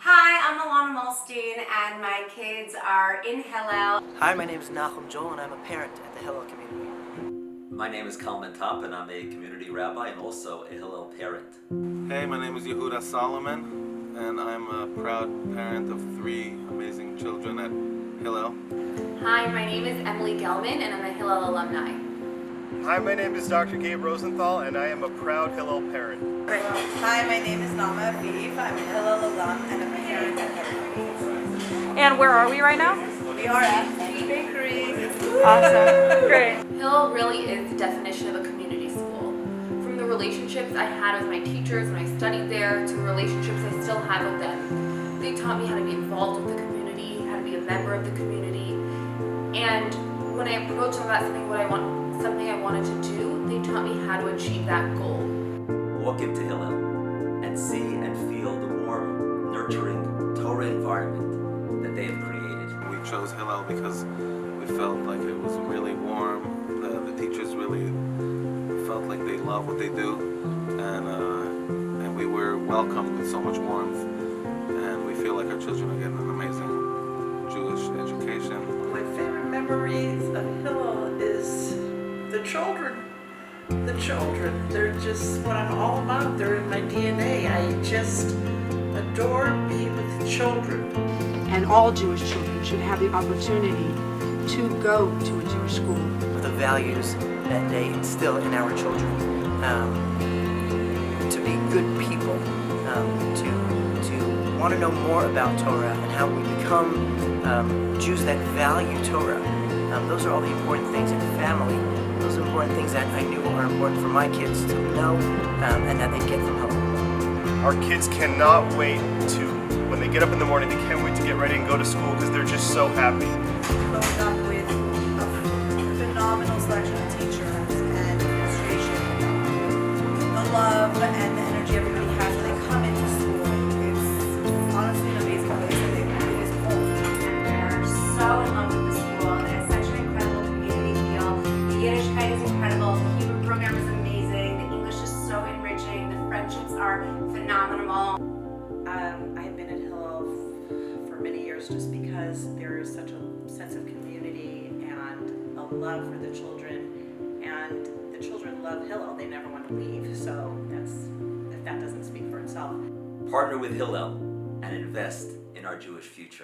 Hi, I'm Alana Molstein, and my kids are in Hillel. Hi, my name is Nachum Joel, and I'm a parent at the Hillel community. My name is Kalman Top, and I'm a community rabbi and also a Hillel parent. Hey, my name is Yehuda Solomon, and I'm a proud parent of 3 amazing children at Hillel. Hi, my name is Emily Gelman, and I'm a Hillel alumni. Hi, my name is Dr. Gabe Rosenthal, and I am a proud Hillel parent. Hi, my name is Nama Aviv. I'm a Hillel alum and I'm a parent at Hillel. And where are we right now? We are at Bakery. Awesome. Great. Hillel really is the definition of a community school. From the relationships I had with my teachers when I studied there to the relationships I still have with them. They taught me how to be involved with the community, how to be a member of the community. And when I approached them about something I wanted to do, they taught me how to achieve that goal. Walk into Hillel and see and feel the warm, nurturing Torah environment that they have created. We chose Hillel because we felt like it was really warm. The teachers really felt like they love what they do, and we were welcomed with so much warmth. And we feel like our children are getting an amazing Jewish education. My favorite memories of Hillel is the children. The children, they're just what I'm all about. They're in my DNA. I just adore being with the children. And all Jewish children should have the opportunity to go to a Jewish school. The values that they instill in our children, to be good people, to want to know more about Torah and how we become Jews that value Torah. Those are all the important things in family. Those are important things that I knew are important for my kids to know and that they get from home. Our kids cannot wait when they get up in the morning, they can't wait to get ready and go to school because they're just so happy. Growing up with a phenomenal selection of teachers and administration, the love and the energy everybody has when they come into school is honestly an amazing place. I think it is home. They're so in love with the school, and it's such an incredible community feel. The Yiddishkeit is incredible, the Hebrew program is amazing, the English is so enriching, the friendships are phenomenal. I've been at Hillel for many years just because there is such a sense of community and a love for the children, and the children love Hillel. They never want to leave, so if that doesn't speak for itself. Partner with Hillel and invest in our Jewish future.